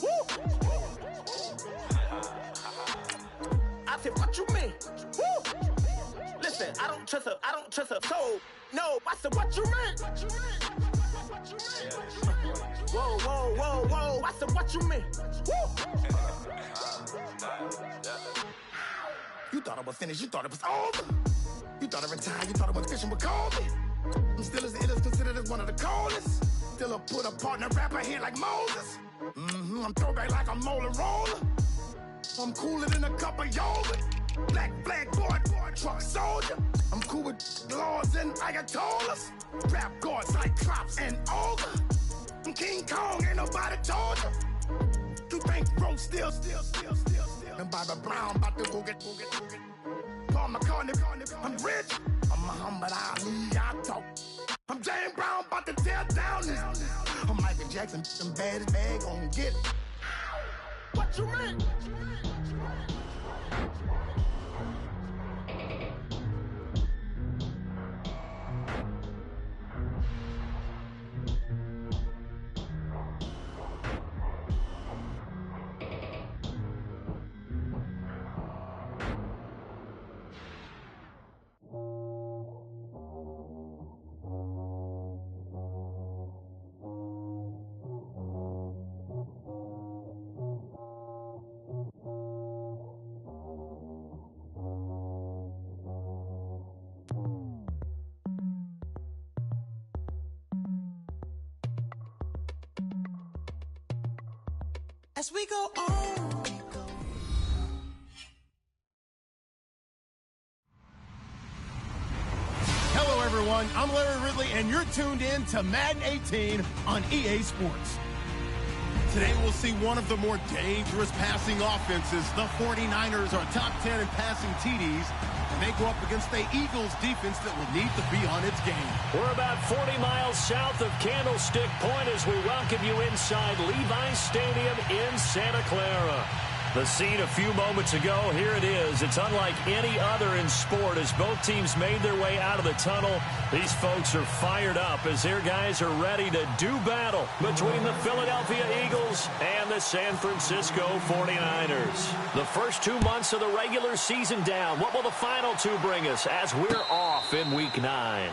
Woo! I said, what you mean? Woo! Listen, I don't trust her. So, no, I said, what you mean? Whoa. I said, what you mean? Woo! You thought it was finished, you thought it was over. You thought it retired, you thought it was fishing with Kobe. I'm still as ill as considered as one of the coldest. Still a put a partner rapper here like Moses. I'm throwback like a molar roller. I'm cooler than a cup of yogurt. Black flag boy, truck soldier. I'm cool with laws and ayatollahs. Rap gods like Cyclops and Ogre. I'm King Kong, ain't nobody told you. You think Rose still. And Bobby Brown about to go get. Paul McCartney, I'm rich. I'm Muhammad Ali, I talk. I'm James Brown, about to tear down this. I'm Michael Jackson, them bad as bad gon' get it. What you mean? As we go on. Hello, everyone. I'm Larry Ridley, and you're tuned in to Madden 18 on EA Sports. Today, we'll see one of the more dangerous passing offenses. The 49ers are top 10 in passing TDs, and they go up against the Eagles defense that will need to be on its game. We're about 40 miles south of Candlestick Point as we welcome you inside Levi's Stadium in Santa Clara. The scene a few moments ago, here it is. It's unlike any other in sport as both teams made their way out of the tunnel. These folks are fired up as their guys are ready to do battle between the Philadelphia Eagles and the San Francisco 49ers. The first 2 months of the regular season down. What will the final two bring us as we're off in Week 9?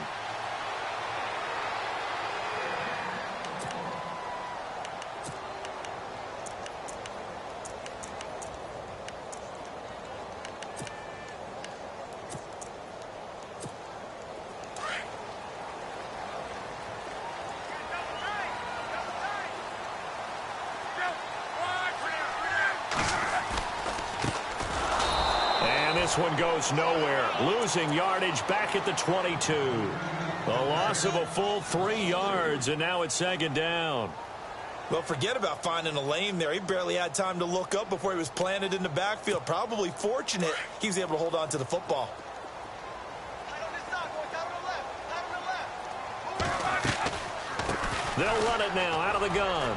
This one goes nowhere, losing yardage back at the 22. A loss of a full 3 yards, and now it's second down. Well, forget about finding a lane there. He barely had time to look up before he was planted in the backfield. Probably fortunate he was able to hold on to the football. They'll run it now out of the gun.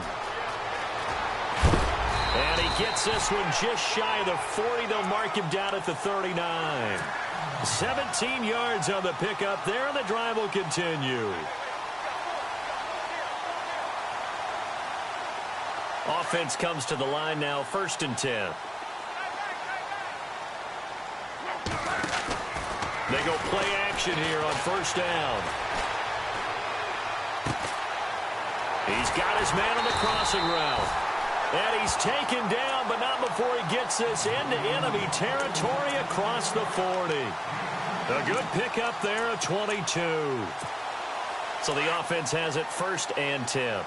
And he gets this one just shy of the 40. They'll mark him down at the 39. 17 yards on the pickup there, and the drive will continue. Offense comes to the line now, 1st and 10. They go play action here on 1st down. He's got his man on the crossing route. And he's taken down, but not before he gets this into enemy territory across the 40. A good pickup there at 22. So the offense has it 1st and 10.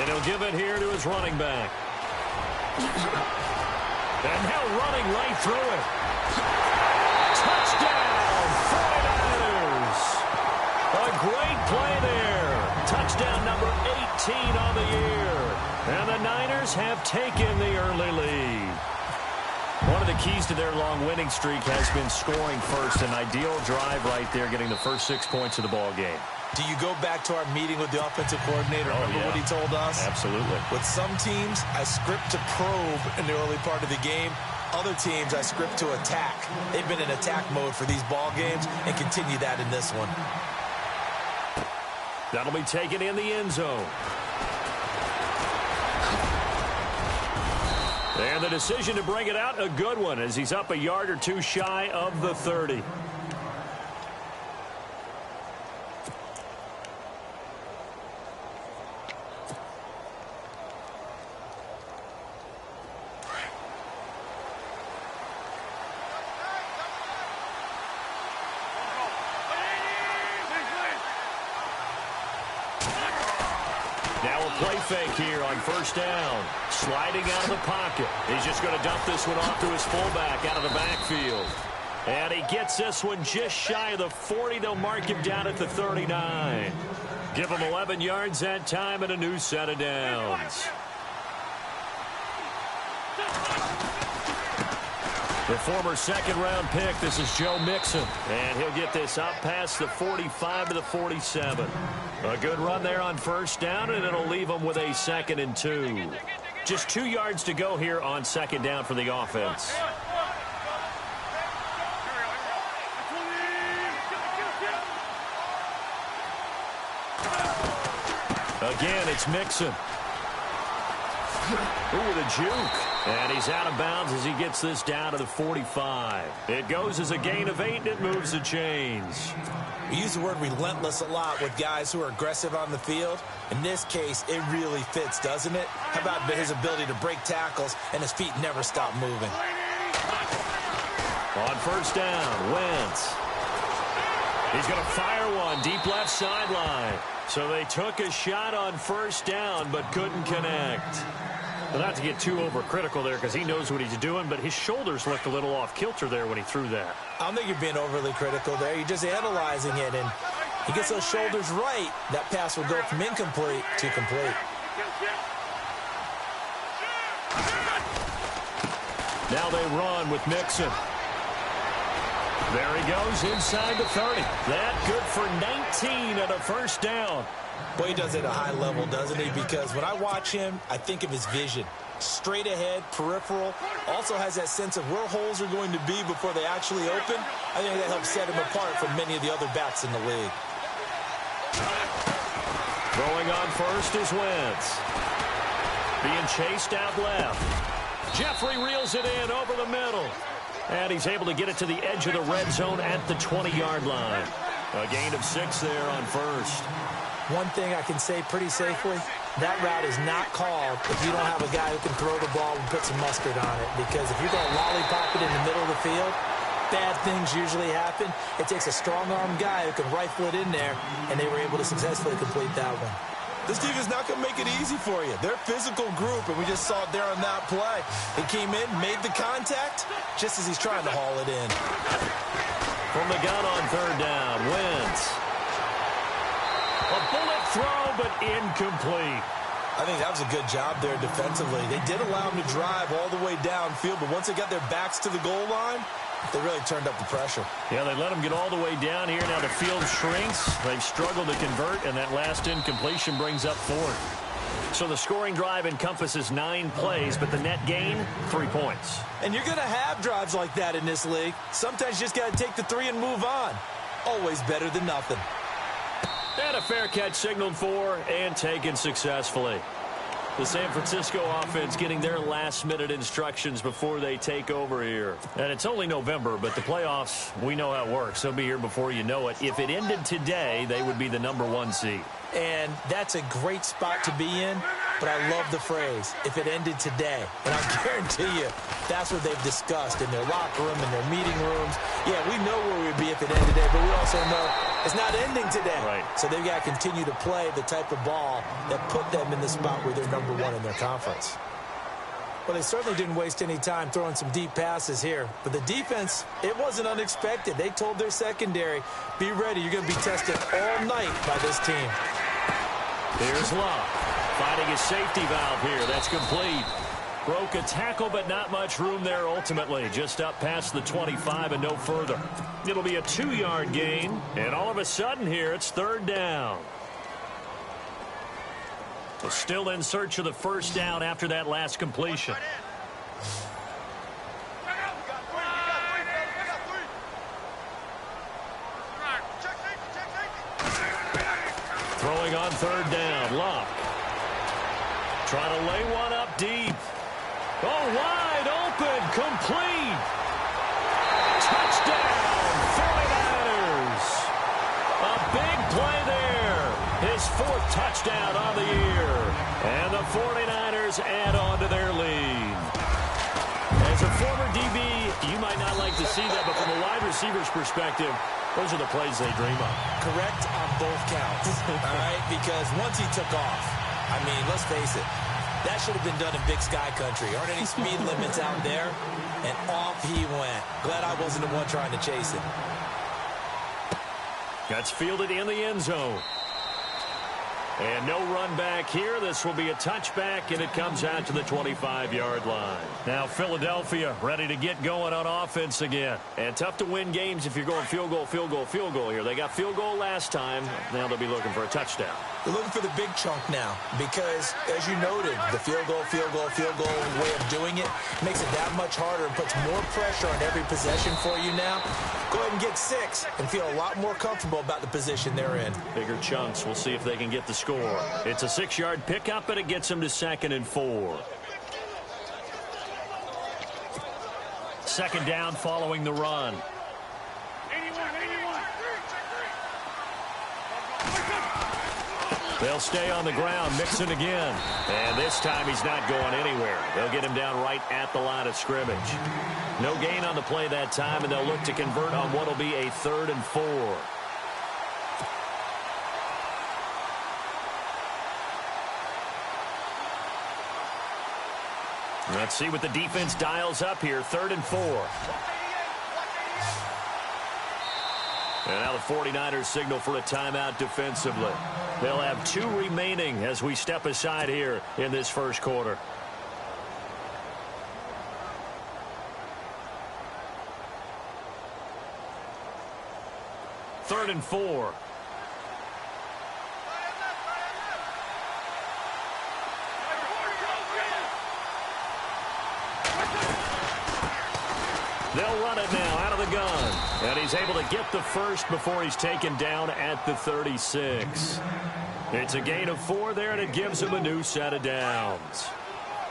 And he'll give it here to his running back. And now running right through it. Touchdown, 49ers. A great play there. Touchdown number 18 on the year. And the Niners have taken the early lead. One of the keys to their long winning streak has been scoring first. An ideal drive right there, getting the first 6 points of the ball game. Do you go back to our meeting with the offensive coordinator? Remember what he told us? Absolutely. With some teams, I script to probe in the early part of the game. Other teams, I script to attack. They've been in attack mode for these ball games and continue that in this one. That'll be taken in the end zone. And the decision to bring it out, a good one, as he's up a yard or two shy of the 30. Now a play fake here on first down. Sliding out of the pocket. He's just going to dump this one off to his fullback out of the backfield. And he gets this one just shy of the 40. They'll mark him down at the 39. Give him 11 yards that time and a new set of downs. The former second-round pick, this is Joe Mixon. And he'll get this up past the 45 to the 47. A good run there on first down, and it'll leave him with a 2nd and 2. Just 2 yards to go here on second down for the offense. Again, it's Mixon. Ooh, the juke. And he's out of bounds as he gets this down to the 45. It goes as a gain of 8, and it moves the chains. We use the word relentless a lot with guys who are aggressive on the field. In this case, it really fits, doesn't it? How about his ability to break tackles and his feet never stop moving? On first down, Wentz. He's going to fire one deep left sideline. So they took a shot on first down but couldn't connect. Well, not to get too overcritical there because he knows what he's doing, but his shoulders looked a little off kilter there when he threw that. I don't think you're being overly critical there. You're just analyzing it, and he gets those shoulders right. That pass will go from incomplete to complete. Now they run with Mixon. There he goes inside the 30. That good for 19 and a first down. Boy, he does it at a high level, doesn't he? Because when I watch him, I think of his vision. Straight ahead, peripheral. Also has that sense of where holes are going to be before they actually open. I think that helps set him apart from many of the other backs in the league. Throwing on first is Wentz. Being chased out left. Jeffrey reels it in over the middle. And he's able to get it to the edge of the red zone at the 20-yard line. A gain of 6 there on first. One thing I can say pretty safely, that route is not called if you don't have a guy who can throw the ball and put some mustard on it. Because if you're going to lollipop it in the middle of the field, bad things usually happen. It takes a strong-armed guy who can rifle it in there, and they were able to successfully complete that one. This team is not going to make it easy for you. They're a physical group, and we just saw it there on that play. He came in, made the contact, just as he's trying to haul it in. From the gun on third down, Wentz. A bullet throw, but incomplete. I think that was a good job there defensively. They did allow him to drive all the way downfield, but once they got their backs to the goal line, they really turned up the pressure. Yeah, they let him get all the way down here. Now the field shrinks. They've struggled to convert, and that last incompletion brings up 4th. So the scoring drive encompasses 9 plays, but the net gain, 3 points. And you're going to have drives like that in this league. Sometimes you just got to take the 3 and move on. Always better than nothing. And a fair catch signaled for and taken successfully. The San Francisco offense getting their last-minute instructions before they take over here. And it's only November, but the playoffs, we know how it works. They'll be here before you know it. If it ended today, they would be the #1 seed. And that's a great spot to be in, but I love the phrase, if it ended today. And I guarantee you, that's what they've discussed in their locker room, in their meeting rooms. Yeah, we know where we'd be if it ended today, but we also know it's not ending today. Right. So they've got to continue to play the type of ball that put them in the spot where they're #1 in their conference. Well, they certainly didn't waste any time throwing some deep passes here. But the defense, it wasn't unexpected. They told their secondary, be ready. You're going to be tested all night by this team. Here's Love, finding his safety valve here. That's complete. Broke a tackle, but not much room there ultimately. Just up past the 25 and no further. It'll be a 2-yard gain, and all of a sudden here, it's third down. So still in search of the first down after that last completion. Throwing on third down. Luck. Trying to lay one up deep. Oh, wide open. Complete. Touchdown, 49ers. A big play there. His 4th touchdown on the year. And the 49ers add on to their lead. As a former DB, you might not like to see that, but from a wide receiver's perspective, those are the plays they dream of. Correct on both counts, all right? Because once he took off, I mean, let's face it, that should have been done in Big Sky Country. Aren't any speed limits out there? And off he went. Glad I wasn't the one trying to chase him. Gets fielded in the end zone. And no run back here. This will be a touchback, and it comes out to the 25-yard line. Now Philadelphia ready to get going on offense again. And tough to win games if you're going field goal, field goal, field goal here. They got field goal last time. Now they'll be looking for a touchdown. They're looking for the big chunk now because, as you noted, the field goal way of doing it makes it that much harder and puts more pressure on every possession for you now. Go ahead and get 6 and feel a lot more comfortable about the position they're in. Bigger chunks. We'll see if they can get the score. It's a 6-yard pickup, and it gets them to 2nd and 4. Second down following the run. They'll stay on the ground, Mixon again. And this time he's not going anywhere. They'll get him down right at the line of scrimmage. No gain on the play that time, and they'll look to convert on what will be a 3rd and 4. Let's see what the defense dials up here. 3rd and 4. And now the 49ers signal for a timeout defensively. They'll have 2 remaining as we step aside here in this first quarter. Third and 4. They'll run it now out of the gun. And he's able to get the first before he's taken down at the 36. It's a gain of 4 there, and it gives him a new set of downs.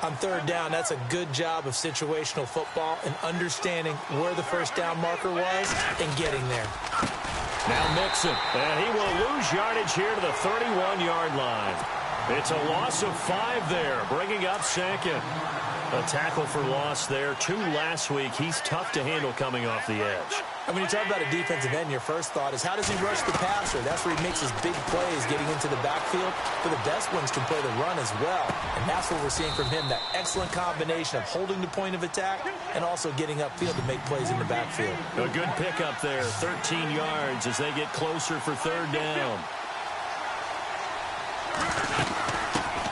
On third down, that's a good job of situational football and understanding where the first down marker was and getting there. Now Mixon, and he will lose yardage here to the 31-yard line. It's a loss of 5 there, bringing up 2nd. A tackle for loss there. 2 last week. He's tough to handle coming off the edge. And when you talk about a defensive end, your first thought is how does he rush the passer? That's where he makes his big plays getting into the backfield. But the best ones can play the run as well. And that's what we're seeing from him, that excellent combination of holding the point of attack and also getting upfield to make plays in the backfield. A good pickup there. 13 yards as they get closer for 3rd down.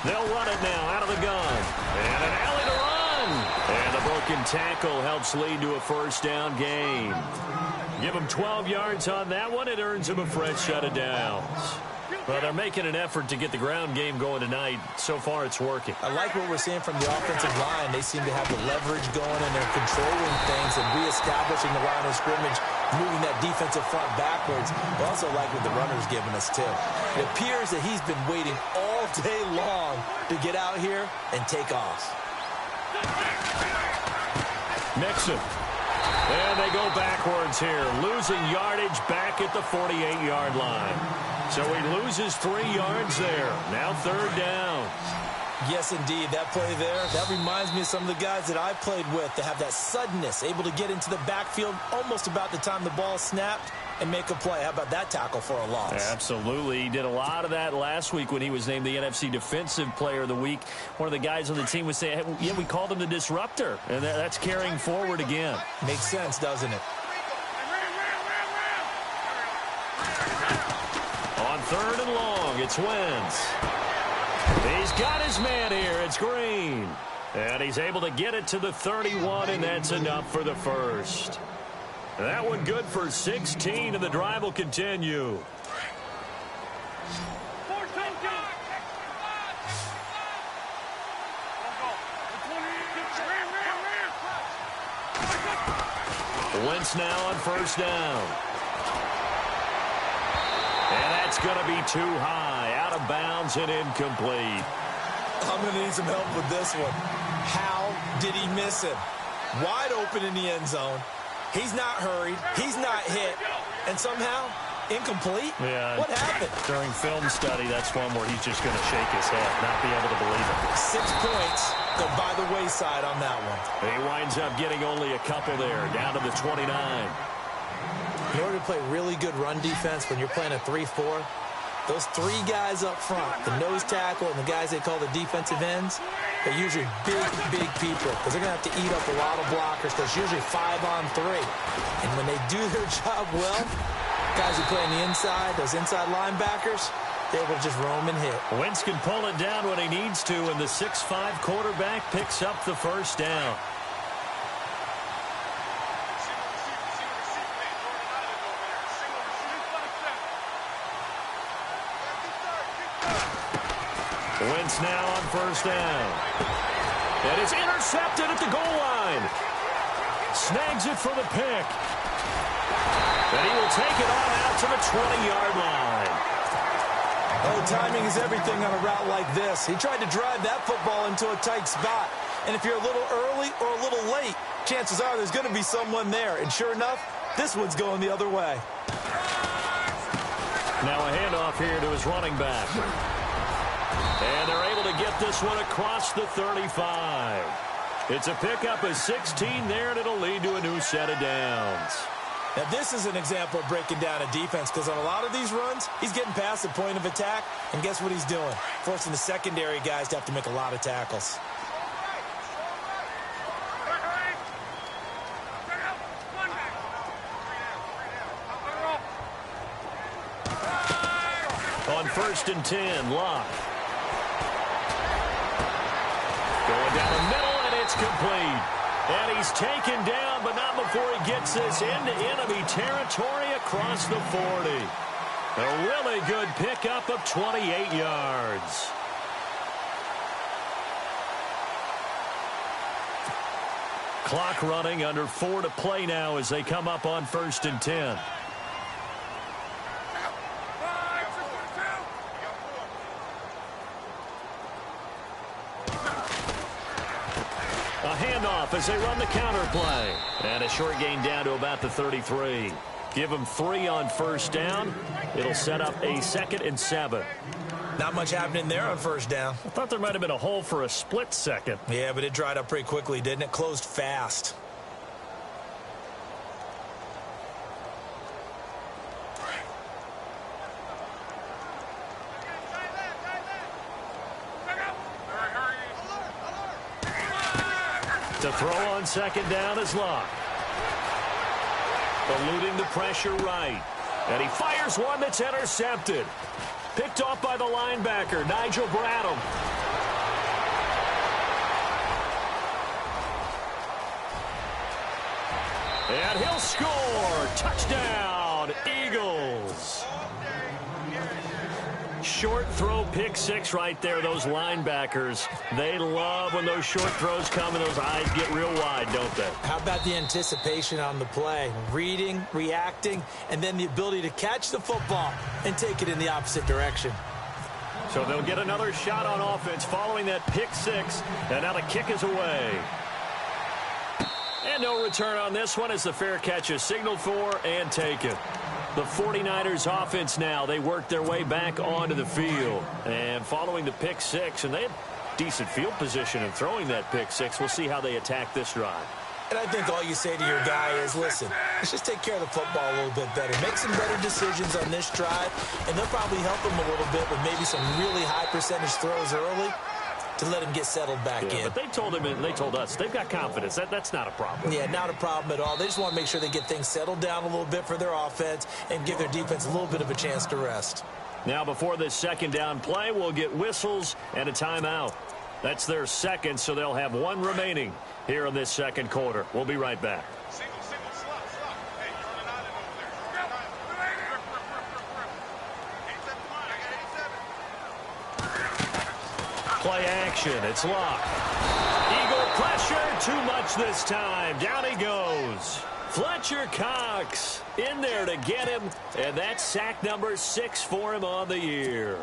They'll run it now out of the gun. And an alley to run. And the broken tackle helps lead to a first down gain. Give him 12 yards on that one. It earns him a fresh set of downs. Well, they're making an effort to get the ground game going tonight. So far, it's working. I like what we're seeing from the offensive line. They seem to have the leverage going, and they're controlling things and reestablishing the line of scrimmage, moving that defensive front backwards. I also like what the runner's giving us, too. It appears that he's been waiting all day long to get out here and take off. Mixon. And they go backwards here, losing yardage back at the 48-yard line. So he loses 3 yards there. Now 3rd down. Yes, indeed. That play there, that reminds me of some of the guys that I played with that have that suddenness, able to get into the backfield almost about the time the ball snapped and make a play. How about that tackle for a loss? Absolutely. He did a lot of that last week when he was named the NFC Defensive Player of the Week. One of the guys on the team was saying, hey, yeah, we called him the disruptor. And that's carrying forward again. Makes sense, doesn't it? On 3rd and long, it's Wentz. He's got his man here. It's Green. And he's able to get it to the 31, and that's enough for the first. That one good for 16, and the drive will continue. Wentz now on 1st down. And that's going to be too high, out of bounds and incomplete. I'm going to need some help with this one. How did he miss him? Wide open in the end zone. He's not hurried. He's not hit. And somehow, incomplete? Yeah. What happened? During film study, that's one where he's just going to shake his head, not be able to believe it. 6 points go by the wayside on that one. He winds up getting only a couple there, down to the 29. In order to play really good run defense when you're playing a 3-4, those 3 guys up front, the nose tackle and the guys they call the defensive ends, they're usually big people because they're going to have to eat up a lot of blockers because it's usually 5-on-3. And when they do their job well, guys who play on the inside, those inside linebackers, they're able to just roam and hit. Wentz can pull it down when he needs to, and the 6'5" quarterback picks up the first down. Wentz now on first down. And it's intercepted at the goal line. Snags it for the pick. And he will take it on out to the 20-yard line. Oh, timing is everything on a route like this. He tried to drive that football into a tight spot. And if you're a little early or a little late, chances are there's going to be someone there. And sure enough, this one's going the other way. Now a handoff here to his running back. And they're able to get this one across the 35. It's a pickup of 16 there, and it'll lead to a new set of downs. Now, this is an example of breaking down a defense because on a lot of these runs, he's getting past the point of attack, and guess what he's doing? Forcing the secondary guys to have to make a lot of tackles. On 1st and 10, Locke. Going down the middle, and it's complete. And he's taken down, but not before he gets this into enemy territory across the 40. A really good pickup of 28 yards. Clock running, under 4 to play now as they come up on 1st and 10. A handoff as they run the counter play. And a short gain down to about the 33. Give them 3 on first down. It'll set up a 2nd and 7. Not much happening there on first down. I thought there might have been a hole for a split second. Yeah, but it dried up pretty quickly, didn't it? Closed fast. To throw on 2nd down is Locke. Eluding the pressure right. And he fires one that's intercepted. Picked off by the linebacker, Nigel Bradham. And he'll score. Touchdown, Eagles. Short throw, pick 6 right there. Those linebackers, they love when those short throws come and those eyes get real wide, don't they? How about the anticipation on the play? Reading, reacting, and then the ability to catch the football and take it in the opposite direction. So they'll get another shot on offense following that pick 6, and now the kick is away. And no return on this one as the fair catch is signaled for and taken. The 49ers offense now, they work their way back onto the field. And following the pick 6, and they had decent field position in throwing that pick 6. We'll see how they attack this drive. And I think all you say to your guy is, listen, let's just take care of the football a little bit better. Make some better decisions on this drive, and they'll probably help him a little bit with maybe some really high percentage throws early to let him get settled back in. But they told him and they told us they've got confidence. That's not a problem. Yeah, not a problem at all. They just want to make sure they get things settled down a little bit for their offense and give their defense a little bit of a chance to rest. Now before this 2nd down play, we'll get whistles and a timeout. That's their 2nd, so they'll have 1 remaining here in this 2nd quarter. We'll be right back. Play action. It's Locke. Eagle pressure. Too much this time. Down he goes. Fletcher Cox in there to get him, and that's sack number 6 for him on the year.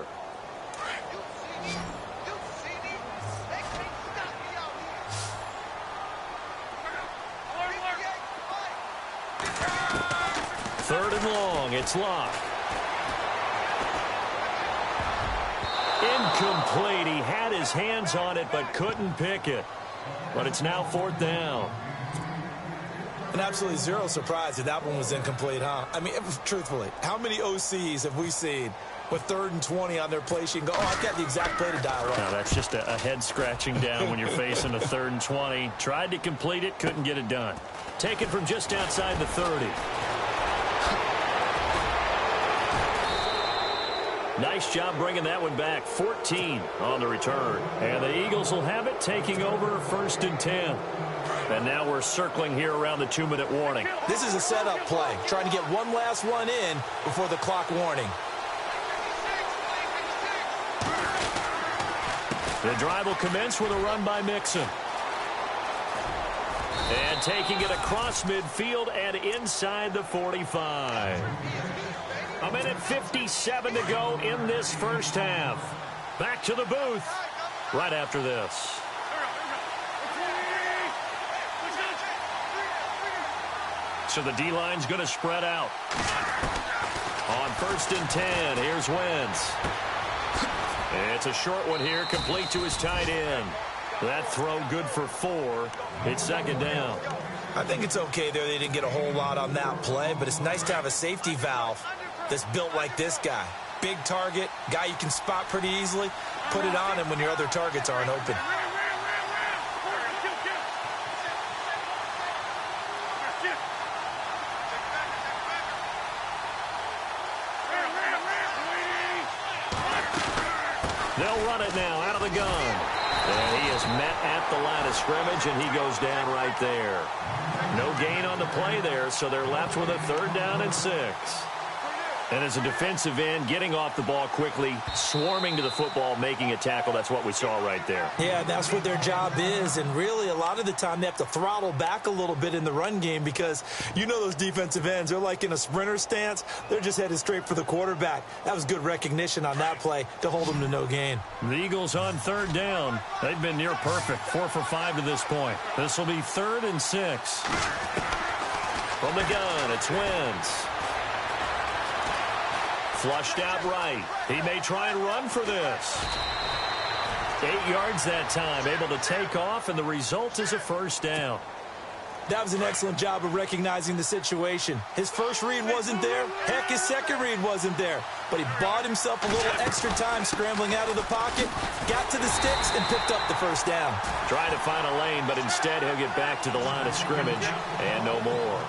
Third and long, it's Locke. Incomplete. He had his hands on it but couldn't pick it. But it's now 4th down. And absolutely zero surprise that one was incomplete, huh? I mean, truthfully, how many OCs have we seen with 3rd and 20 on their play sheet and go, oh, I've got the exact play to dial up? No, that's just a head scratching down when you're facing a 3rd and 20. Tried to complete it, couldn't get it done. Taken from just outside the 30. Nice job bringing that one back. 14 on the return. And the Eagles will have it, taking over 1st and 10. And now we're circling here around the 2-minute warning. This is a setup play, trying to get one last one in before the clock warning. The drive will commence with a run by Mixon. And taking it across midfield and inside the 45. A minute 57 to go in this first half. Back to the booth right after this. So the D-line's going to spread out. On 1st and 10, here's Wentz. It's a short one here, complete to his tight end. That throw good for 4. It's 2nd down. I think it's okay there. They didn't get a whole lot on that play, but it's nice to have a safety valve that's built like this guy. Big target, guy you can spot pretty easily. Put it on him when your other targets aren't open. They'll run it now out of the gun. And he is met at the line of scrimmage, and he goes down right there. No gain on the play there, so they're left with a 3rd down and 6. And as a defensive end, getting off the ball quickly, swarming to the football, making a tackle, that's what we saw right there. Yeah, that's what their job is, and really a lot of the time they have to throttle back a little bit in the run game because you know those defensive ends, they're like in a sprinter stance. They're just headed straight for the quarterback. That was good recognition on that play to hold them to no gain. The Eagles on 3rd down. They've been near perfect, 4 for 5 to this point. This will be 3rd and 6. From the gun, it's Wentz. Flushed out right. He may try and run for this. 8 yards that time, able to take off, and the result is a 1st down. That was an excellent job of recognizing the situation. His first read wasn't there. Heck, his second read wasn't there. But he bought himself a little extra time scrambling out of the pocket, got to the sticks, and picked up the 1st down. Trying to find a lane, but instead he'll get back to the line of scrimmage, and no more.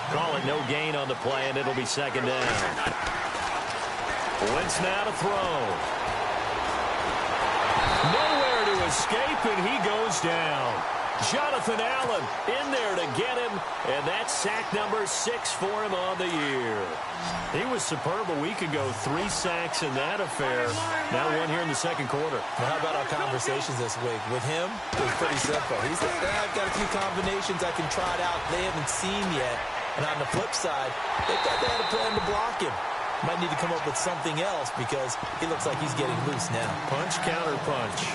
Call it no gain on the play, and it'll be 2nd down. Wentz now to throw. Nowhere to escape, and he goes down. Jonathan Allen in there to get him, and that's sack number 6 for him on the year. He was superb a week ago, 3 sacks in that affair. Now 1 here in the 2nd quarter. Well, how about our conversations this week? With him, it was pretty simple. He said, I've got a few combinations I can try it out they haven't seen yet. And on the flip side, they had a plan to block him. Might need to come up with something else because he looks like he's getting loose now. Punch, counter punch.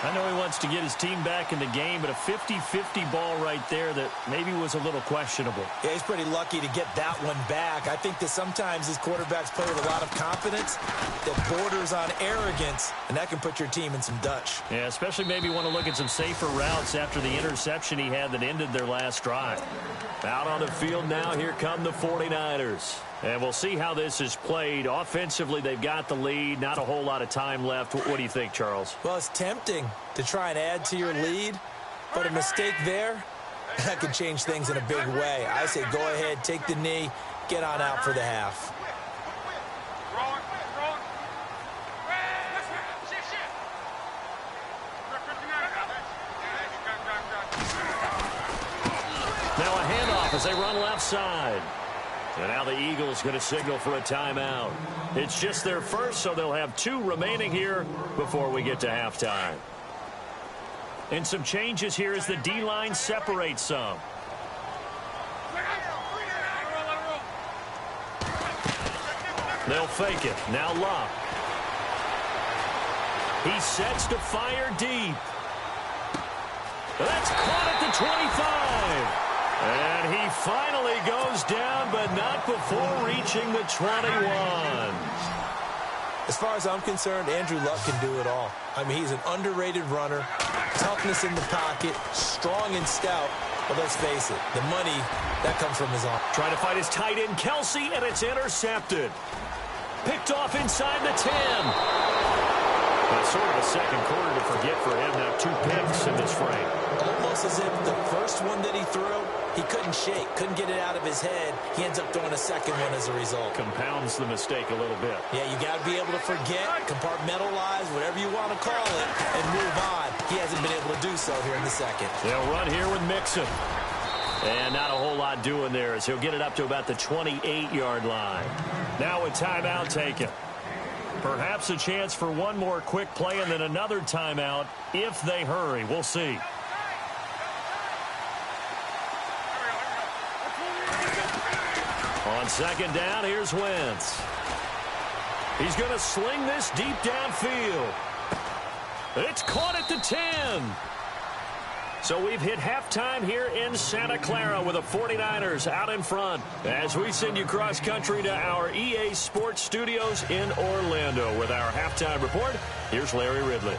I know he wants to get his team back in the game, but a 50-50 ball right there that maybe was a little questionable. Yeah, he's pretty lucky to get that one back. I think that sometimes his quarterbacks play with a lot of confidence that borders on arrogance, and that can put your team in some Dutch. Yeah, especially maybe want to look at some safer routes after the interception he had that ended their last drive. Out on the field now, here come the 49ers. And we'll see how this is played. Offensively, they've got the lead. Not a whole lot of time left. What do you think, Charles? Well, it's tempting to try and add to your lead, but a mistake there, that could change things in a big way. I say go ahead, take the knee, get on out for the half. Now a handoff as they run left side. And now the Eagles going to signal for a timeout. It's just their first, so they'll have 2 remaining here before we get to halftime. And some changes here as the D-line separates some. They'll fake it. Now Luck. He sets to fire deep. That's caught at the 25. And he finally goes down, but not before reaching the 21. As far as I'm concerned, Andrew Luck can do it all. I mean, he's an underrated runner, toughness in the pocket, strong and stout. But let's face it, the money, that comes from his arm. Trying to fight his tight end, Kelsey, and it's intercepted. Picked off inside the 10. That's sort of a second quarter to forget for him. Now 2 picks in this frame. Almost as if the first one that he threw, he couldn't shake, couldn't get it out of his head. He ends up throwing a second one as a result. Compounds the mistake a little bit. Yeah, you got to be able to forget, compartmentalize, whatever you want to call it, and move on. He hasn't been able to do so here in the second. They'll run here with Mixon. And not a whole lot doing there as he'll get it up to about the 28-yard line. Now a timeout taken. Perhaps a chance for one more quick play and then another timeout if they hurry. We'll see. On second down, here's Wentz. He's going to sling this deep downfield. It's caught at the 10. So we've hit halftime here in Santa Clara with the 49ers out in front as we send you cross-country to our EA Sports Studios in Orlando with our halftime report. Here's Larry Ridley.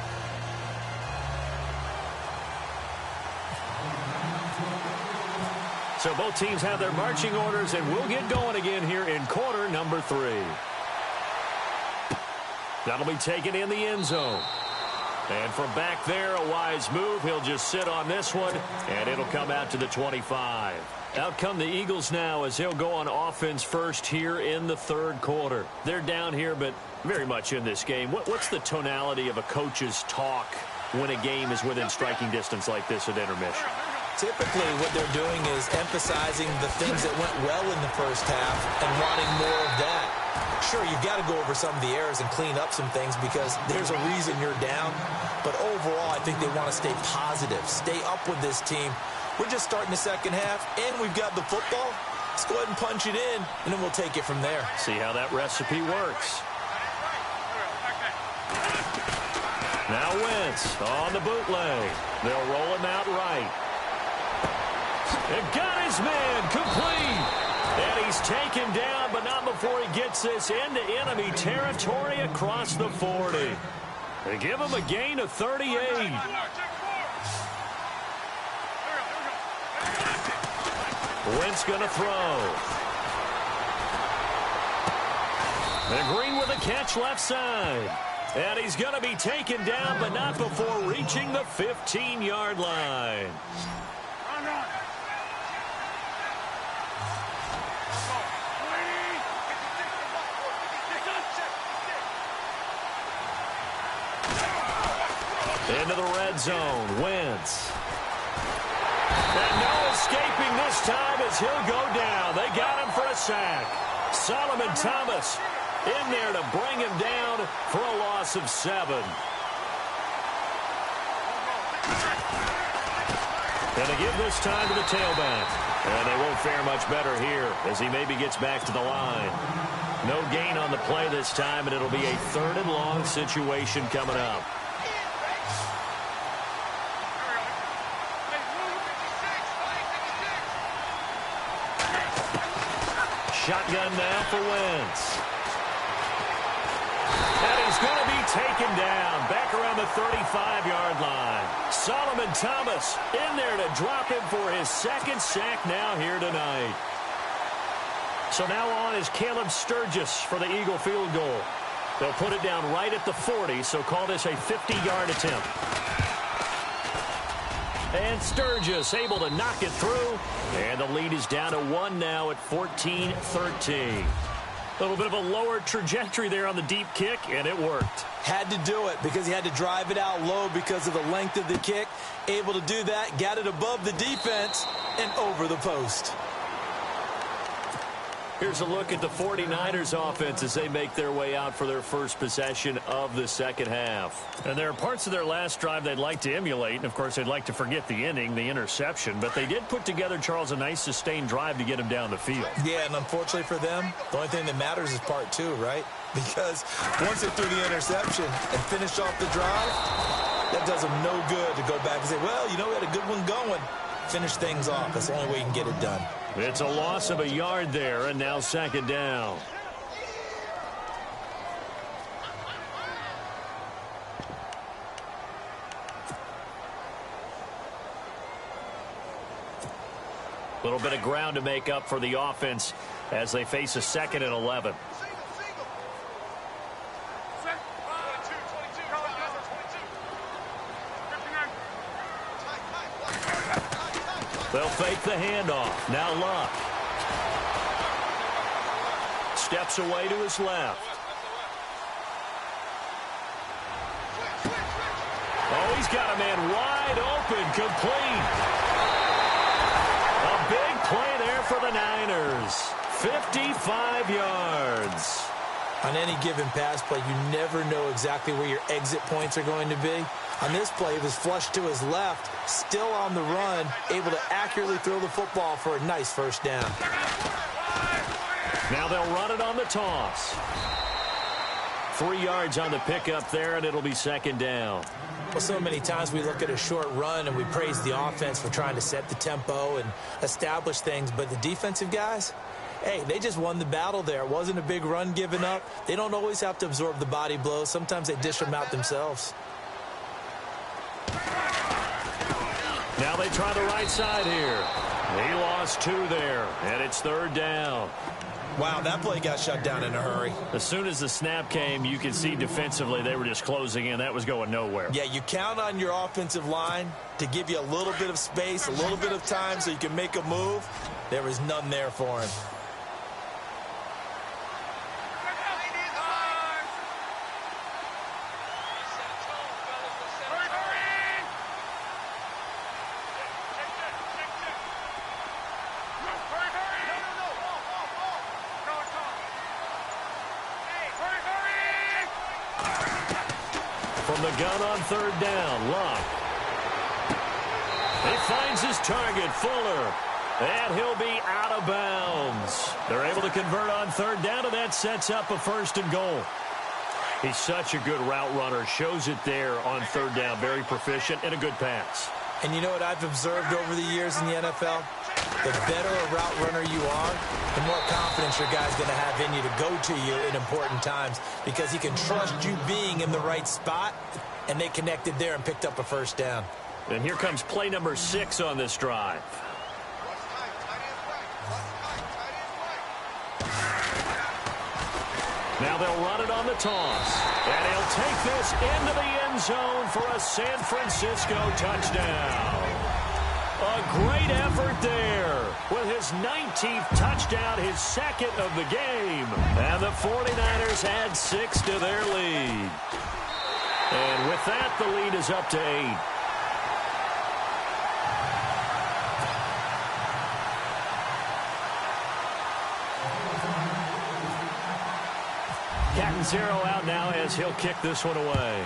So both teams have their marching orders, and we'll get going again here in quarter number 3. That'll be taken in the end zone. And from back there, a wise move. He'll just sit on this one, and it'll come out to the 25. Out come the Eagles now as they'll go on offense first here in the third quarter. They're down here, but very much in this game. What's the tonality of a coach's talk when a game is within striking distance like this at intermission? Typically, what they're doing is emphasizing the things that went well in the first half and wanting more of that. Sure, you've got to go over some of the errors and clean up some things because there's a reason you're down. But overall, I think they want to stay positive, stay up with this team. We're just starting the second half, and we've got the football. Let's go ahead and punch it in, and then we'll take it from there. See how that recipe works. Now Wentz on the bootleg. They'll roll him out right. They've got his man complete. And he's taken down, but not before he gets this into enemy territory across the 40. They give him a gain of 38. Wentz going to throw. And Green with a catch left side. And he's going to be taken down, but not before reaching the 15-yard line. Into the red zone, Wentz. And no escaping this time as he'll go down. They got him for a sack. Solomon Thomas in there to bring him down for a loss of 7. And they give this time to the tailback. And they won't fare much better here as he maybe gets back to the line. No gain on the play this time, and it'll be a 3rd and long situation coming up. Shotgun now for Wentz. And he's going to be taken down back around the 35-yard line. Solomon Thomas in there to drop him for his 2nd sack now here tonight. So now on is Caleb Sturgis for the Eagle field goal. They'll put it down right at the 40, so call this a 50-yard attempt. And Sturgis able to knock it through. And the lead is down to 1 now at 14-13. A little bit of a lower trajectory there on the deep kick, and it worked. Had to do it because he had to drive it out low because of the length of the kick. Able to do that, got it above the defense, and over the post. Here's a look at the 49ers offense as they make their way out for their first possession of the second half. And there are parts of their last drive they'd like to emulate, and of course they'd like to forget the inning, the interception, but they did put together, Charles, a nice sustained drive to get him down the field. Yeah, and unfortunately for them, the only thing that matters is part two, right? Because once they threw the interception and finished off the drive, that does them no good to go back and say, well, you know, we had a good one going. Finish things off. That's the only way you can get it done. It's a loss of a yard there, and now second down. A little bit of ground to make up for the offense as they face a 2nd and 11. They'll fake the handoff. Now Luck. Steps away to his left. Oh, he's got a man wide open, complete. A big play there for the Niners. 55 yards. On any given pass play, you never know exactly where your exit points are going to be. On this play, he was flushed to his left, still on the run, able to accurately throw the football for a nice first down. Now they'll run it on the toss. 3 yards on the pickup there, and it'll be second down. Well, so many times we look at a short run and we praise the offense for trying to set the tempo and establish things, but the defensive guys, hey, they just won the battle there. It wasn't a big run given up. They don't always have to absorb the body blows. Sometimes they dish them out themselves. Now they try the right side here. He lost 2 there, and it's third down. Wow, that play got shut down in a hurry. As soon as the snap came, you could see defensively they were just closing in. That was going nowhere. Yeah, you count on your offensive line to give you a little bit of space, a little bit of time so you can make a move. There was none there for him. From the gun on third down, Luck. He finds his target, Fuller, and he'll be out of bounds. They're able to convert on third down, and that sets up a 1st and goal. He's such a good route runner. Shows it there on third down. Very proficient and a good pass. And you know what I've observed over the years in the NFL? The better a route runner you are, the more confidence your guy's going to have in you to go to you in important times because he can trust you being in the right spot, and they connected there and picked up a 1st down. And here comes play number 6 on this drive. Now they'll run it on the toss. And he'll take this into the end zone for a San Francisco touchdown. A great effort there with his 19th touchdown, his 2nd of the game. And the 49ers add 6 to their lead. And with that, the lead is up to 8. Captain Zero out now as he'll kick this one away.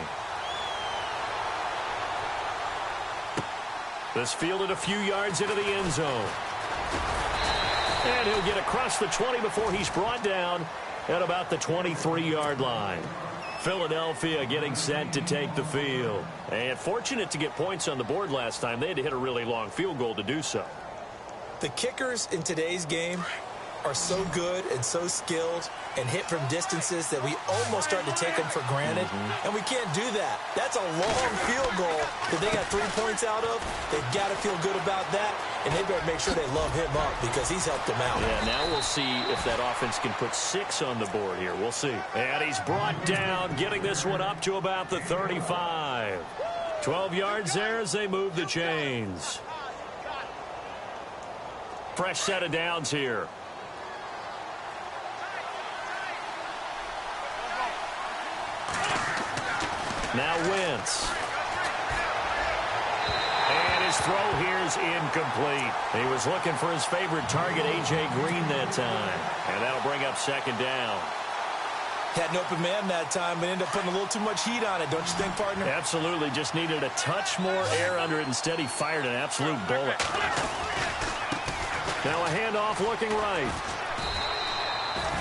This fielded a few yards into the end zone. And he'll get across the 20 before he's brought down at about the 23-yard line. Philadelphia getting set to take the field. And fortunate to get points on the board last time. They had to hit a really long field goal to do so. The kickers in today's game are so good and so skilled and hit from distances that we almost start to take them for granted, and we can't do that. That's a long field goal that they got 3 points out of. They've got to feel good about that, and they better make sure they love him up because he's helped them out. Yeah, now we'll see if that offense can put 6 on the board here. We'll see. And he's brought down, getting this one up to about the 35. 12 yards there as they move the chains. Fresh set of downs here. Now Wentz. And his throw here is incomplete. He was looking for his favorite target, A.J. Green, that time. And that'll bring up second down. Had an open man that time, but ended up putting a little too much heat on it, don't you think, partner? Absolutely. Just needed a touch more air under it. Instead, he fired an absolute bullet. Now a handoff looking right.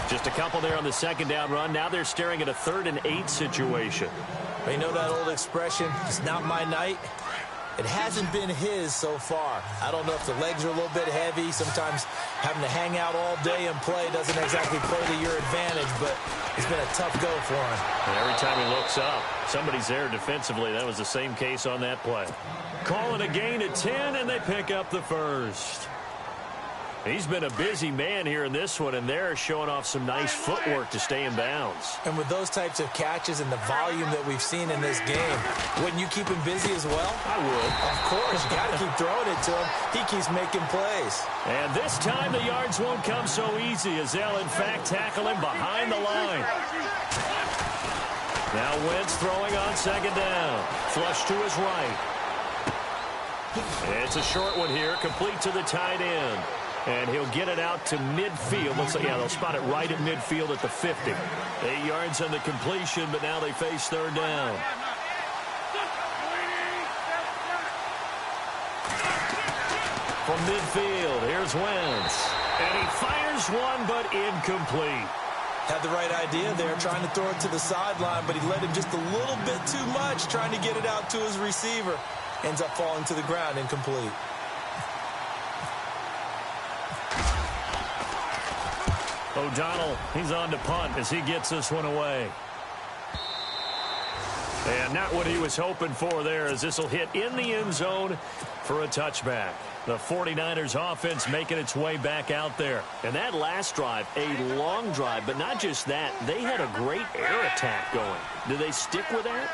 Just a couple there on the second down run. Now they're staring at a 3rd and 8 situation. You know that old expression, it's not my night? It hasn't been his so far. I don't know if the legs are a little bit heavy. Sometimes having to hang out all day and play doesn't exactly play to your advantage, but it's been a tough go for him. And every time he looks up, somebody's there defensively. That was the same case on that play. Calling a gain at 10, and they pick up the first. He's been a busy man here in this one, and they're showing off some nice footwork to stay in bounds. And with those types of catches and the volume that we've seen in this game, wouldn't you keep him busy as well? I would. Of course. You got to keep throwing it to him. He keeps making plays. And this time the yards won't come so easy as they'll, in fact, tackle him behind the line. Now Wentz throwing on second down. Flush to his right. It's a short one here, complete to the tight end. And he'll get it out to midfield. Looks like, yeah, they'll spot it right at midfield at the 50. 8 yards on the completion, but now they face third down. From midfield, here's Wentz. And he fires one, but incomplete. Had the right idea there, trying to throw it to the sideline, but he let him just a little bit too much, trying to get it out to his receiver. Ends up falling to the ground, incomplete. O'Donnell, he's on to punt as he gets this one away. And not what he was hoping for there, as this will hit in the end zone for a touchback. The 49ers offense making its way back out there. And that last drive, a long drive, but not just that. They had a great air attack going. Do they stick with that?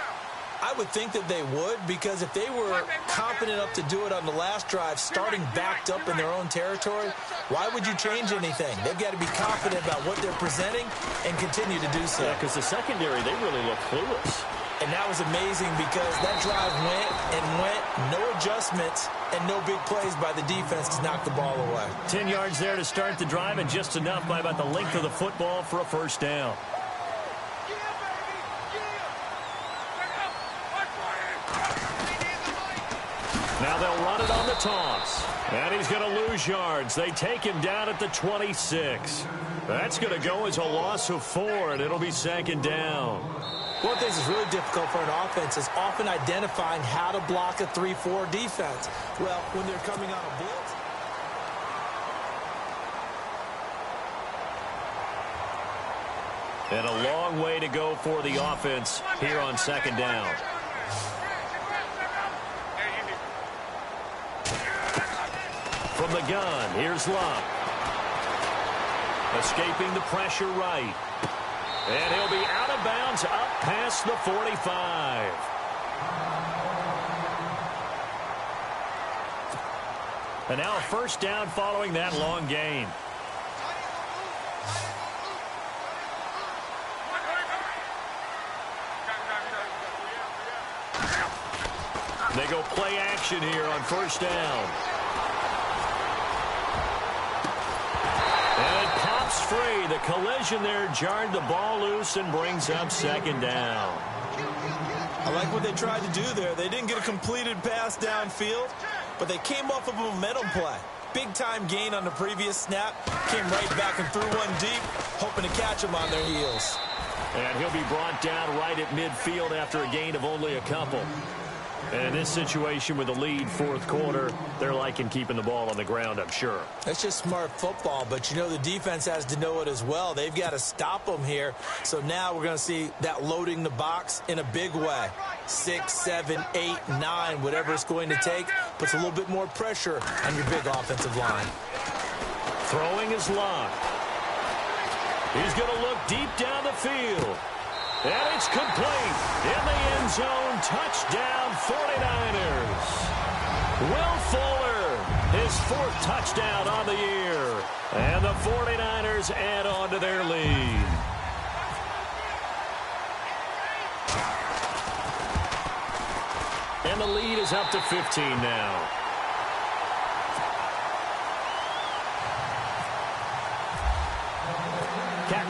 I would think that they would, because if they were confident enough to do it on the last drive, starting backed up in their own territory, why would you change anything? They've got to be confident about what they're presenting and continue to do so. Yeah, because the secondary, they really look clueless. And that was amazing because that drive went and went, no adjustments, and no big plays by the defense to knock the ball away. 10 yards there to start the drive, and just enough by about the length of the football for a first down. Now they'll run it on the toss. And he's going to lose yards. They take him down at the 26. That's going to go as a loss of 4, and it'll be second down. One thing that's really difficult for an offense is often identifying how to block a 3-4 defense. Well, when they're coming on a blitz. And a long way to go for the offense here on second down. From the gun, here's Luck. Escaping the pressure right. And he'll be out of bounds up past the 45. And now a first down following that long gain. They go play action here on first down. And it pops free. The collision there jarred the ball loose and brings up second down. I like what they tried to do there. They didn't get a completed pass downfield, but they came off of a momentum play. Big-time gain on the previous snap. Came right back and threw one deep, hoping to catch them on their heels. And he'll be brought down right at midfield after a gain of only a couple. And in this situation with the lead, fourth quarter, they're liking keeping the ball on the ground, I'm sure. That's just smart football, but you know the defense has to know it as well. They've got to stop them here. So now we're going to see that loading the box in a big way. 6, 7, 8, 9, whatever it's going to take, puts a little bit more pressure on your big offensive line. Throwing is Luck. He's going to look deep down the field. And it's complete. In the end zone, touchdown 49ers. Will Fuller, his 4th touchdown on the year. And the 49ers add on to their lead. And the lead is up to 15 now.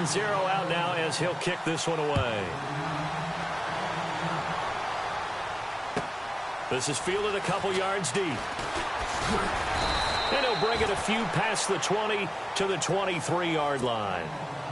Captain Zero out now as he'll kick this one away. This is fielded a couple yards deep. And he'll bring it a few past the 20 to the 23-yard line.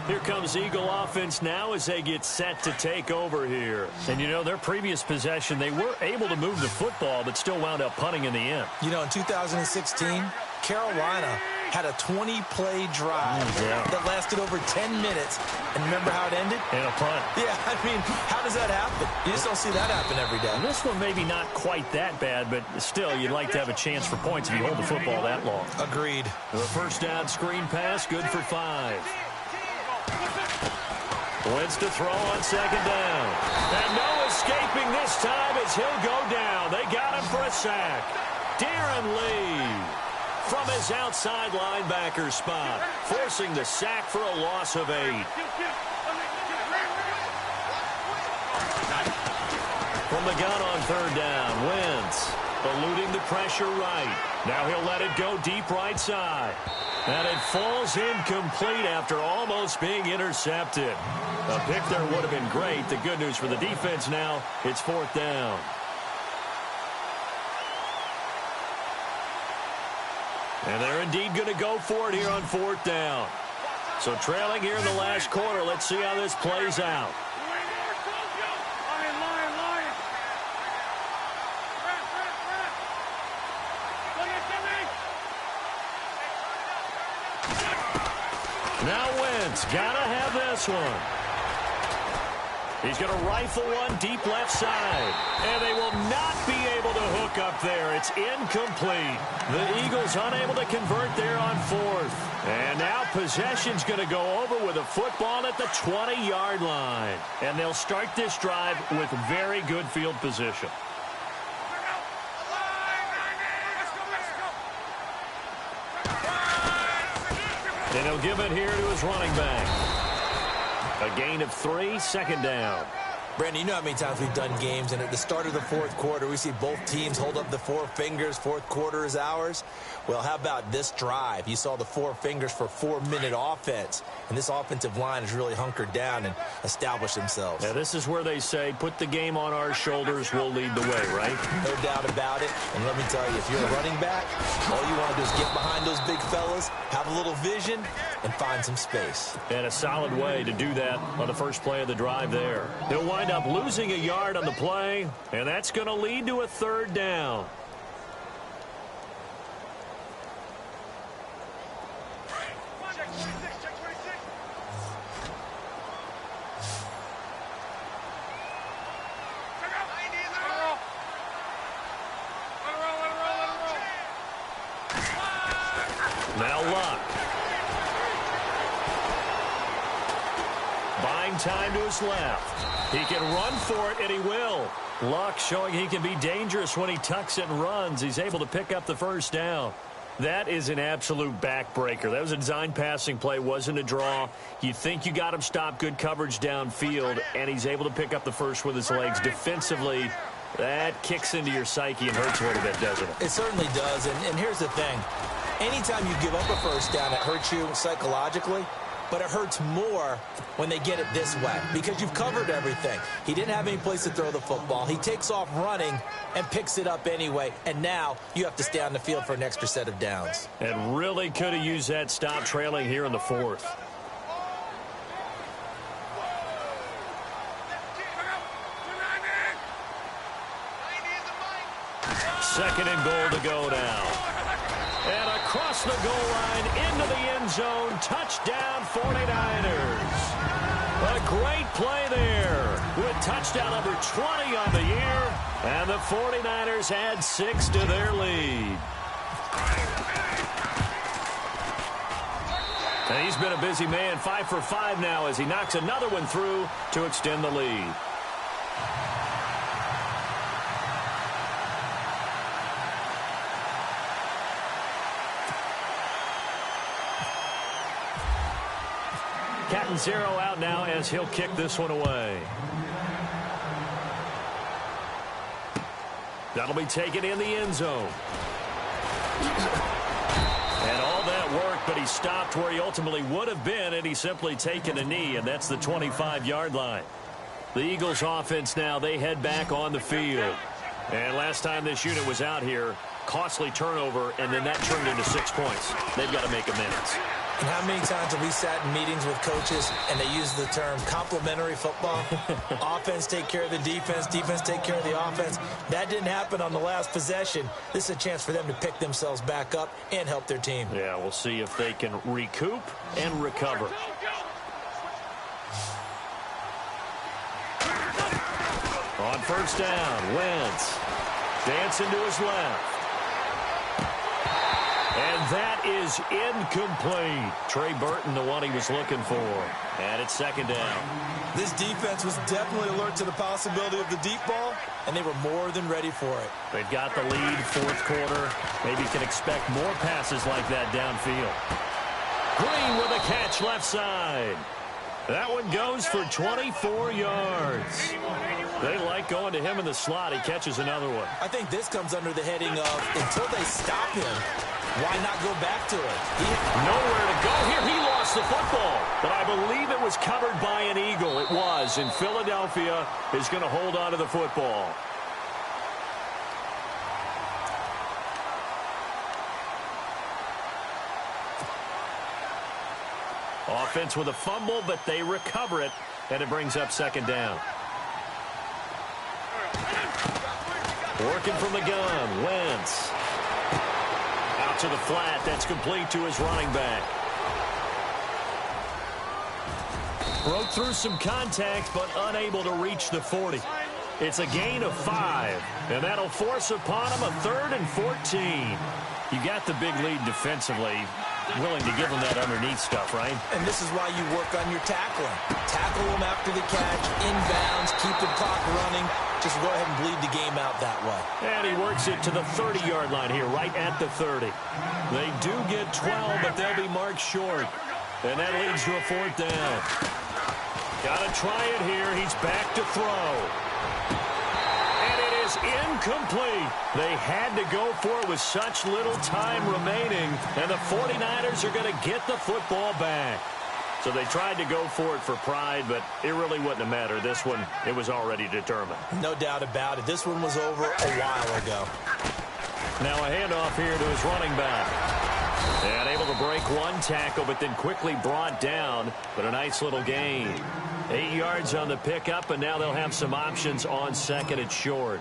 Here comes Eagle offense now as they get set to take over here. And, you know, their previous possession, they were able to move the football but still wound up punting in the end. You know, in 2016, Carolina had a 20-play drive that lasted over 10 minutes. And remember how it ended? And a punt. Yeah, I mean, how does that happen? You just don't see that happen every day. And this one maybe not quite that bad, but still, you'd like to have a chance for points if you hold the football that long. Agreed. The first down screen pass, good for 5. Wentz to throw on second down. And no escaping this time as he'll go down. They got him for a sack. Darren Lee from his outside linebacker spot, forcing the sack for a loss of 8. From the gun on third down, Wentz eluding the pressure right. Now he'll let it go deep right side. And it falls incomplete after almost being intercepted. A pick there would have been great. The good news for the defense now, it's fourth down. And they're indeed going to go for it here on fourth down. So trailing here in the last quarter, let's see how this plays out. Now Wentz, gotta have this one. He's going to rifle one deep left side. And they will not be able to hook up there. It's incomplete. The Eagles unable to convert there on fourth. And now possession's going to go over with a football at the 20-yard line. And they'll start this drive with very good field position. And he'll give it here to his running back. A gain of 3, second down. Brandon, you know how many times we've done games, and at the start of the fourth quarter, we see both teams hold up the 4 fingers, fourth quarter is ours. Well, how about this drive? You saw the 4 fingers for 4-minute offense, and this offensive line has really hunkered down and established themselves. Yeah, this is where they say, put the game on our shoulders, we'll lead the way, right? No doubt about it, and let me tell you, if you're a running back, all you want to do is get behind those big fellas, have a little vision, and find some space. And a solid way to do that on the first play of the drive there. He'll wind up losing a yard on the play, and that's going to lead to a third down. Now Luck. Buying time to his left. He can run for it, and he will. Luck showing he can be dangerous when he tucks it and runs. He's able to pick up the first down. That is an absolute backbreaker. That was a design passing play, wasn't a draw. You think you got him stopped, good coverage downfield, and he's able to pick up the first with his legs. Defensively, that kicks into your psyche and hurts a little bit, doesn't it? It certainly does, and here's the thing. Anytime you give up a first down, it hurts you psychologically, but it hurts more when they get it this way because you've covered everything. He didn't have any place to throw the football. He takes off running and picks it up anyway, and now you have to stay on the field for an extra set of downs. And really could have used that stop trailing here in the fourth. Second and goal to go now. And across the goal line into the end zone. Touchdown 49ers. A great play there with touchdown number 20 on the year. And the 49ers add 6 to their lead. And he's been a busy man, 5 for 5 now as he knocks another one through to extend the lead. Captain Zero out now as he'll kick this one away. That'll be taken in the end zone. And all that work, but he stopped where he ultimately would have been, and he's simply taken a knee, and that's the 25-yard line. The Eagles offense now, they head back on the field. And last time this unit was out here, costly turnover, and then that turned into 6 points. They've got to make amends. And how many times have we sat in meetings with coaches and they use the term complementary football? Offense take care of the defense, defense take care of the offense. That didn't happen on the last possession. This is a chance for them to pick themselves back up and help their team. Yeah, we'll see if they can recoup and recover. On first down, Wentz dancing to his left. And that is incomplete. Trey Burton, the one he was looking for. And it's second down. This defense was definitely alert to the possibility of the deep ball, and they were more than ready for it. They've got the lead, fourth quarter. Maybe can expect more passes like that downfield. Green with a catch left side. That one goes for 24 yards. They like going to him in the slot. He catches another one. I think this comes under the heading of until they stop him, why not go back to it? Nowhere to go here. He lost the football. But I believe it was covered by an Eagle. It was. And Philadelphia is going to hold on to the football. Offense with a fumble, but they recover it. And it brings up second down. Working from the gun. Wentz. Out to the flat. That's complete to his running back. Broke through some contact, but unable to reach the 40. It's a gain of 5, and that'll force upon him a 3rd and 14. You got the big lead defensively. Willing to give him that underneath stuff, right? And this is why you work on your tackling. Tackle them after the catch, inbounds, keep the clock running. Just go ahead and bleed the game out that way. And he works it to the 30-yard line here, right at the 30. They do get 12, but they'll be marked short. And that leads to a 4th down. Got to try it here. He's back to throw. And it is incomplete. They had to go for it with such little time remaining. And the 49ers are going to get the football back. So they tried to go for it for pride, but it really wouldn't have mattered. This one, it was already determined. No doubt about it. This one was over a while ago. Now a handoff here to his running back. And able to break one tackle, but then quickly brought down. But a nice little gain. 8 yards on the pickup, and now they'll have some options on second and short.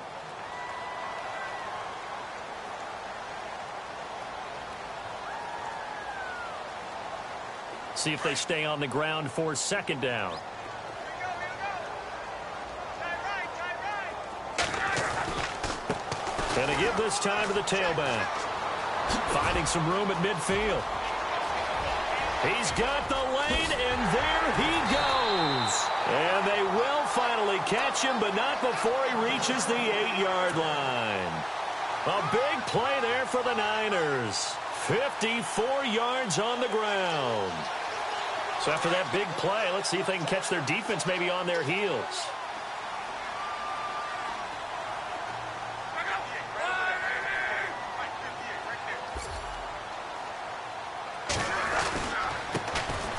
See if they stay on the ground for second down. And they give this time to the tailback. Finding some room at midfield. He's got the lane, and there he goes. And they will finally catch him, but not before he reaches the 8-yard line. A big play there for the Niners. 54 yards on the ground. So after that big play, let's see if they can catch their defense maybe on their heels.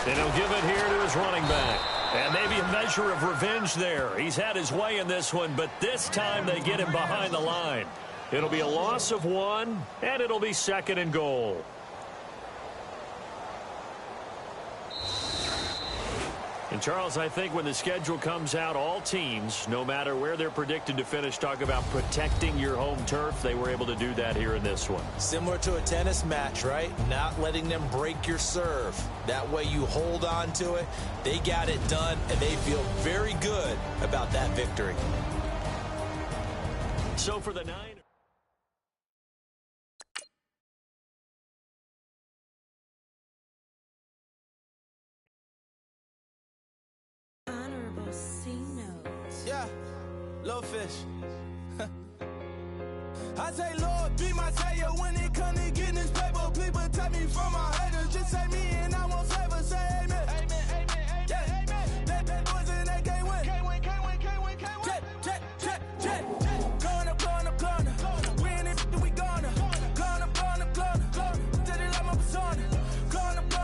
And he'll give it here to his running back. And maybe a measure of revenge there. He's had his way in this one, but this time they get him behind the line. It'll be a loss of 1, and it'll be second and goal. And, Charles, I think when the schedule comes out, all teams, no matter where they're predicted to finish, talk about protecting your home turf. They were able to do that here in this one. Similar to a tennis match, right? Not letting them break your serve. That way you hold on to it. They got it done, and they feel very good about that victory. So for the Niners. Yeah, low fish. I say, Lord, be my savior when it comes to getting this paper. People take me from my haters. Just say me and I won't flavor. Say amen. Amen, amen, amen, yeah. Amen. That boys and they can't win. Can't win, can't win, can't win, can't win. Jet, jet, jet, jet. Going up, going up, going up. We in it, we gonna. Going up, going up, going up. Tell it like my persona. Going up, going up.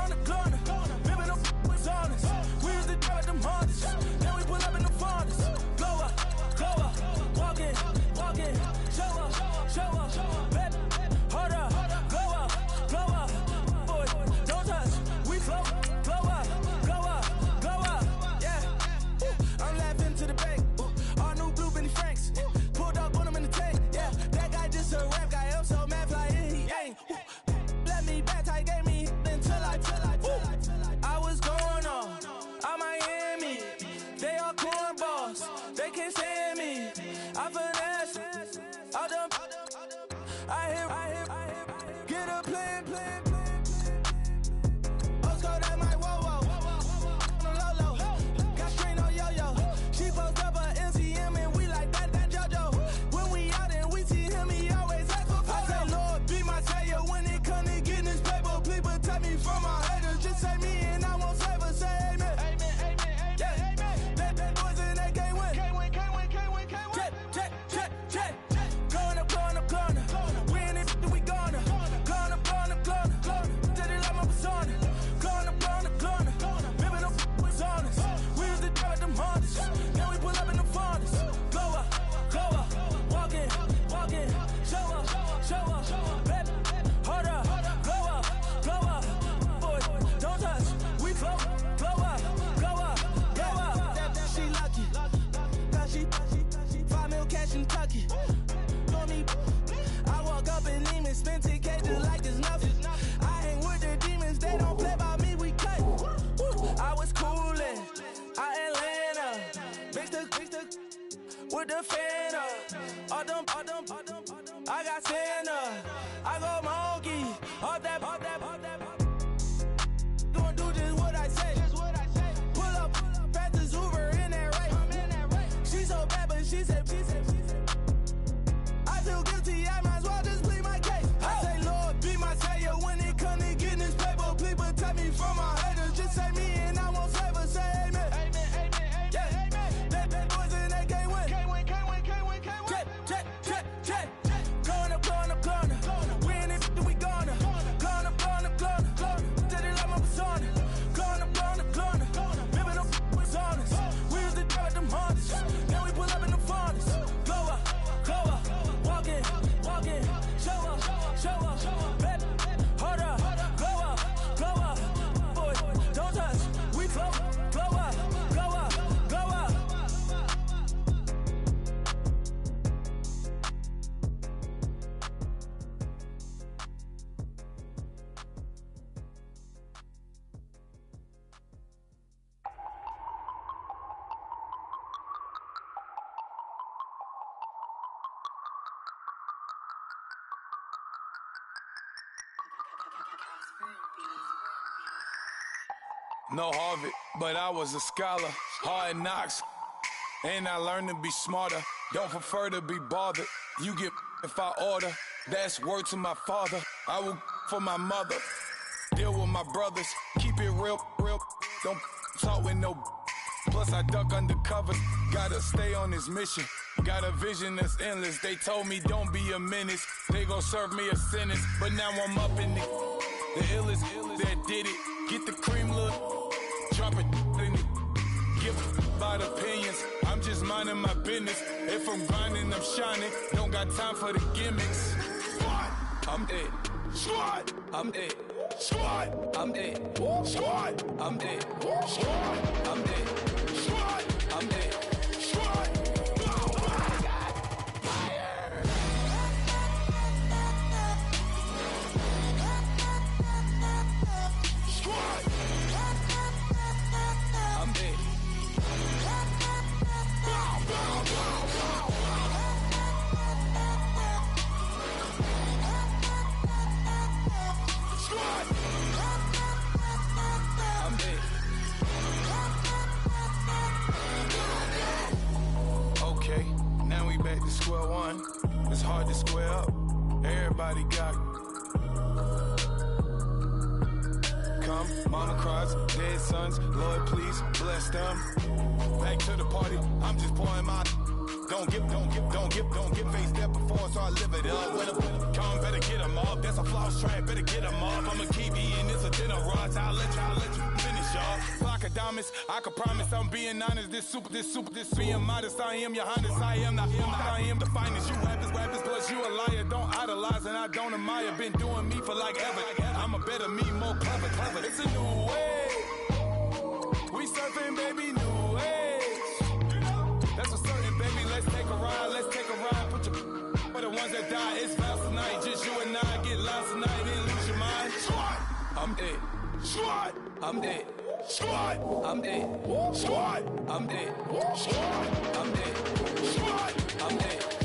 I finesse, all them, I hit, get a plan. Osco, that might whoa. Lolo, got strain on yo-yo. She post up a MCM and we like that JoJo. When we out and we see him, he always ask for photo. I say, Lord, be my savior when it come to getting this paper. Please protect me from my haters. Just say me and I won't save her. Say amen. Yeah. That boys in that can't win. Check. Going up. We in it, we gonna. Going up. Did it like my persona. Going up. Ripping up was honest. We used to drive at them Hondas. Now we pull up in the Fondas. Glow up. Walking. Show up. Baby, hold up. Glow up. Boy, don't touch. We flow. Glow up. She lucky. Cause she 5 mil cash in Tucky. For me, I walk up and even spend 10K just like it's nothing. I hang with the demons, they don't play by me, we cut. I was coolin', Atlanta, mixed with the Fanta. All them, I got Santa, I go monkey, all that. Gonna do just what I say. Pull up, fastest Uber in that race. She so bad, but she said. I feel guilty, I might as well just plead my case. I say, Lord, be my savior when it come to getting this paper. Please protect me from my haters. Just say me and I won't save her. Say amen. Yeah. That boys in that can't win. Check. Going up. We in it, we gonna. Going up. Did it like my persona. Going up. Ripping up was honest. We used to drive at them Hondas. Now we pull up in the Fondas. Glow up. Walking. Show up. Baby, hold up. Glow up. Boy, don't touch. We flow. Glow up. No Harvard, but I was a scholar. Hard knocks, and I learned to be smarter. Don't prefer to be bothered. You get if I order. That's word to my father. I will for my mother. Deal with my brothers. Keep it real. Don't talk with no. Plus I duck undercover. Gotta stay on this mission. Got a vision that's endless. They told me don't be a menace. They gon' serve me a sentence. But now I'm up in it. The illest that did it. Get the cream look. Drop it in it. Give about opinions. I'm just minding my business. If I'm grinding, I'm shining. Don't got time for the gimmicks. Squad, I'm dead. Squad, I'm dead. Squad, I'm dead. Squad, I'm dead. Squad, I'm dead. Squad, I'm dead. Squad. Back to square one. It's hard to square up. Everybody got come, mama cries, dead sons. Lord, please bless them. Back to the party. I'm just pouring my. Don't get face that before, so I live it up. When I come, better get them up. That's a floss track, better get them up. I'ma keep eating this a dinner rush. I'll let you finish up. Flock of diamonds, I can promise I'm being honest. This being modest. I am your highness. I am not him. I am the finest. You rappers, plus you a liar. Don't idolize and I don't admire. Been doing me for like ever. I'm a better me, more clever. It's a new way. We surfing, baby, new age. That's a certain, baby. Let's take a ride. Put your for the ones that die. It's vows tonight. Just you and I get lost tonight and lose your mind. Squad, I'm dead. Squad, I'm dead. Squad, I'm dead. Squad, I'm dead. Squad, I'm dead. Squad. I'm it.